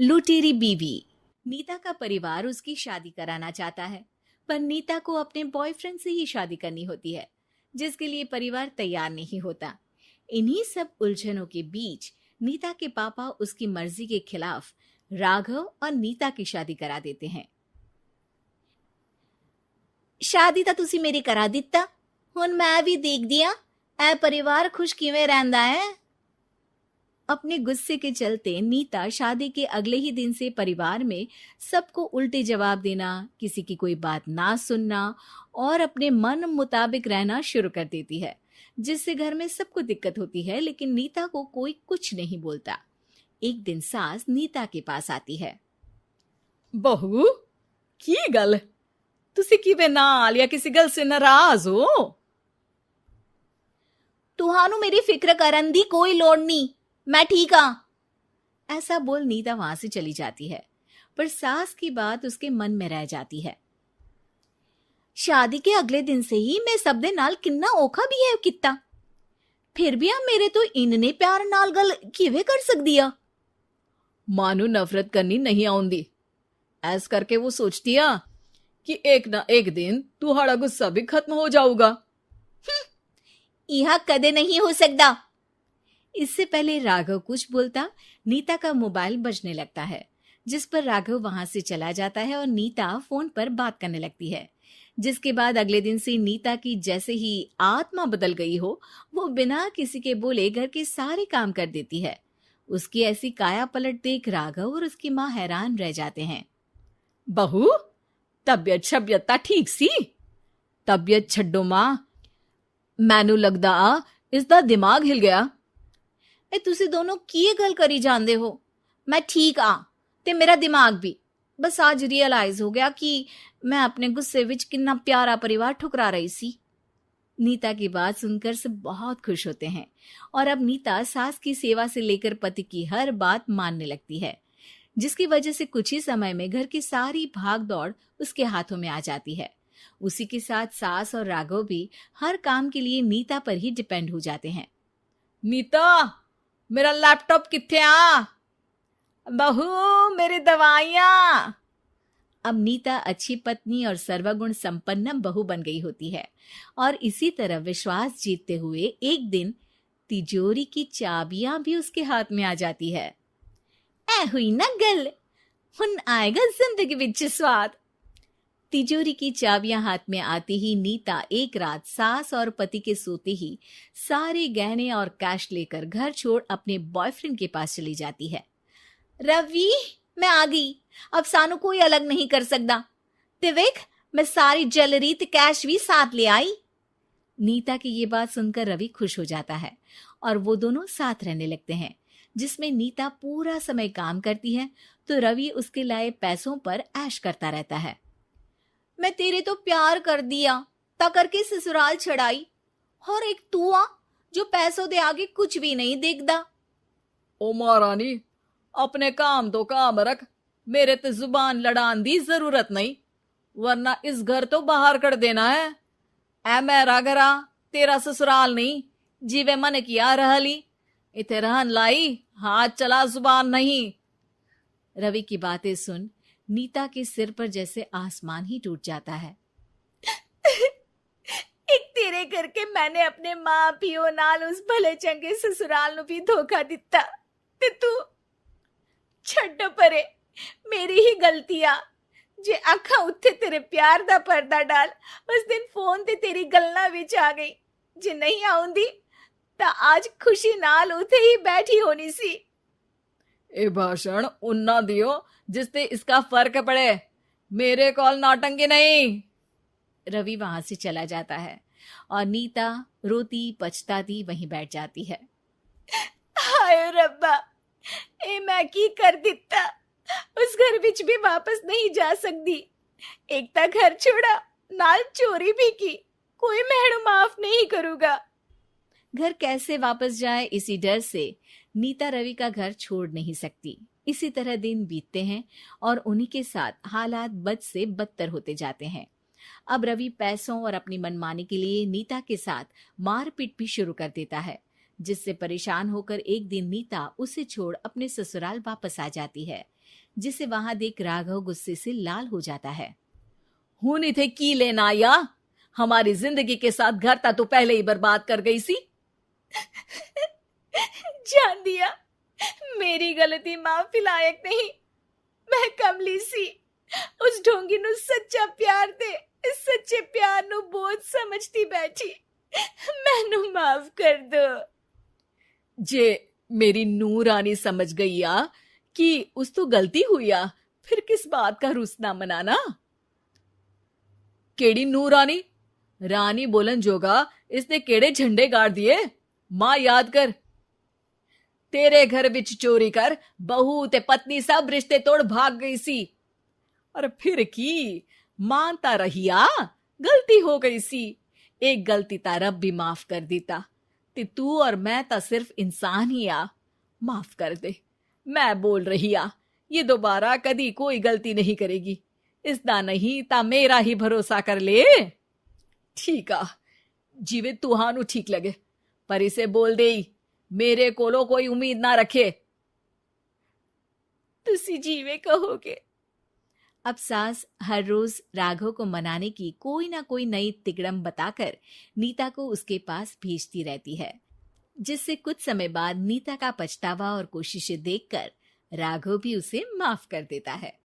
लुटेरी बीवी। नीता का परिवार उसकी शादी कराना चाहता है, पर नीता को अपने बॉयफ्रेंड से ही शादी करनी होती है, जिसके लिए परिवार तैयार नहीं होता। इन्हीं सब उलझनों के बीच नीता के पापा उसकी मर्जी के खिलाफ राघव और नीता की शादी करा देते हैं। शादी ਤਾਂ ਤੁਸੀਂ ਮੇਰੀ ਕਰਾ ਦਿੱਤਾ, ਹੁਣ मैं भी देख दिया ए परिवार खुश किवें रहंदा है। अपने गुस्से के चलते नीता शादी के अगले ही दिन से परिवार में सबको उल्टे जवाब देना, किसी की कोई बात ना सुनना और अपने मन मुताबिक रहना शुरू कर देती है, जिससे घर में सबको दिक्कत होती है, लेकिन नीता को कोई कुछ नहीं बोलता। एक दिन सास नीता के पास आती है। बहू की गल, तुसी किवें नाल या किसी गल से नाराज हो? तुहानू मेरी फिक्र करन दी कोई लोड़ नहीं, मैं ठीक हाँ। ऐसा बोल नीता वहां से चली जाती है, पर सास की बात उसके मन में रह जाती है। शादी के अगले दिन से ही मैं सब दे नाल किन्ना औखा बिहेव किता, फिर भी आप मेरे तो इन्ने प्यार नाल गल किवें कर सकदी आ। मां नू नफरत करनी नहीं आउंदी, ऐस करके वो सोचती आ कि एक ना एक दिन तुम्हारा गुस्सा भी खत्म हो जाऊगा। यह कदे नहीं हो सकता। इससे पहले राघव कुछ बोलता, नीता का मोबाइल बजने लगता है, जिस पर राघव वहां से चला जाता है और नीता फोन पर बात करने लगती है। जिसके बाद अगले दिन से नीता की जैसे ही आत्मा बदल गई हो, वो बिना किसी के बोले घर के सारे काम कर देती है। उसकी ऐसी काया पलट देख राघव और उसकी माँ हैरान रह जाते हैं। बहू तबियत शबियत ता ठीक सी? तबियत छड्डो मां, मैनू लगदा इसदा दिमाग हिल गया। ए तुसी दोनों की गल करी जांदे हो? मैं ठीक आ ते मेरा दिमाग भी। बस आज रियलाइज हो गया कि मैं अपने गुस्से विच कितना प्यारा परिवार ठुकरा रही सी। नीता की बात सुनकर सब बहुत खुश होते हैं और अब नीता सास की सेवा से लेकर पति की हर बात मानने लगती है, जिसकी वजह से कुछ ही समय में घर की सारी भाग दौड़ उसके हाथों में आ जाती है। उसी के साथ सास और राघव भी हर काम के लिए नीता पर ही डिपेंड हो जाते हैं। नीता मेरा लैपटॉप किथे आ? बहू मेरी दवाइयां। अब नीता अच्छी पत्नी और सर्वगुण संपन्न बहू बन गई होती है और इसी तरह विश्वास जीतते हुए एक दिन तिजोरी की चाबियां भी उसके हाथ में आ जाती है। ऐ हुई ना गल, हुन आएगा जिंदगी विच स्वाद। तिजोरी की चाबियां हाथ में आती ही नीता एक रात सास और पति के सोते ही सारे गहने और कैश लेकर घर छोड़ अपने बॉयफ्रेंड के पास चली जाती है। रवि मैं आ गई, अब सानू कोई अलग नहीं कर सकता। ते वेख मैं सारी ज्वेलरी ते कैश भी साथ ले आई। नीता की ये बात सुनकर रवि खुश हो जाता है और वो दोनों साथ रहने लगते हैं, जिसमें नीता पूरा समय काम करती है तो रवि उसके लाए पैसों पर ऐश करता रहता है। मैं तेरे तो प्यार कर दिया ता करके ससुराल छड़ाई, और एक तू आ जो पैसों दे आगे कुछ भी नहीं देखदा। ओ महारानी अपने काम तो काम रख, मेरे ते जुबान लड़ान दी जरूरत नहीं, वरना इस घर तो बाहर कर देना है। ऐ मेरा घरा तेरा ससुराल नहीं, जीवे मन किया रहली इथे रहन लाई, हाथ चला जुबान नहीं। रवि की बातें सुन नीता के सिर पर जैसे आसमान ही टूट जाता है। एक तेरे करके मैंने अपने मां पियो नाल उस भले चंगे ससुराल नु भी धोखा दिता ते तू छड्ड परे, मेरी ही गलती आ जे आखा उत्थे तेरे प्यार दा पर्दा डाल उस दिन फोन ते तेरी गल्ला विच आ गई। जे नहीं आउंदी ता आज खुशी नाल उथे ही बैठी होनी सी। ए भाषण उन्ना दियो जिससे इसका फर्क पड़े, मेरे कॉल नौटंकी नहीं। रवि वहां से चला जाता है और नीता रोती पछताती वहीं बैठ जाती है। हाय रब्बा, ए मैं की कर दिता, उस घर विच भी वापस नहीं जा सकती। एक ता घर छोड़ा नाल चोरी भी की, कोई मेहणु माफ नहीं करूंगा। घर कैसे वापस जाए इसी डर से नीता रवि का घर छोड़ नहीं सकती। इसी तरह दिन बीतते हैं और उन्हीं के साथ हालात बद से बदतर होते जाते हैं। अब रवि पैसों और अपनी मनमानी के लिए नीता के साथ मारपीट भी शुरू कर देता है, जिससे परेशान होकर एक दिन नीता उसे छोड़ अपने ससुराल वापस आ जाती है। जिसे वहां देख राघव गुस्से से लाल हो जाता है। हुन इथे की लेना या? हमारी जिंदगी के साथ घर ता तू पहले ही बर्बाद कर गई सी। जान दिया, मेरी गलती माफी लायक नहीं। मैं कमली सी उस ढोंगी नु सच्चा प्यार दे इस सच्चे प्यार नु बोझ समझती बैठी। मैनू माफ कर दो। जे मेरी नूर रानी समझ गई आ कि उस तो गलती हुई आ, फिर किस बात का रुसना मनाना? केड़ी नूर रानी? रानी बोलन जोगा इसने केड़े झंडे गाड़ दिए? मां याद कर, तेरे घर विच चोरी कर बहू ते पत्नी सब रिश्ते तोड़ भाग गई सी। और फिर की मानता रहिया, गलती हो गई सी। एक गलती ता रब भी माफ कर देता ते तू और मैं ता सिर्फ इंसान ही आ। माफ कर दे, मैं बोल रही आ, ये दोबारा कदी कोई गलती नहीं करेगी। इसदा नहीं ता मेरा ही भरोसा कर ले। ठीक आ, जिवे तुहानू ठीक लगे, पर इसे बोल दे मेरे कोलो कोई उम्मीद ना रखे। तुसी जीवे कहोगे। अब सास हर रोज राघव को मनाने की कोई ना कोई नई तिकड़म बताकर नीता को उसके पास भेजती रहती है, जिससे कुछ समय बाद नीता का पछतावा और कोशिशें देखकर राघव भी उसे माफ कर देता है।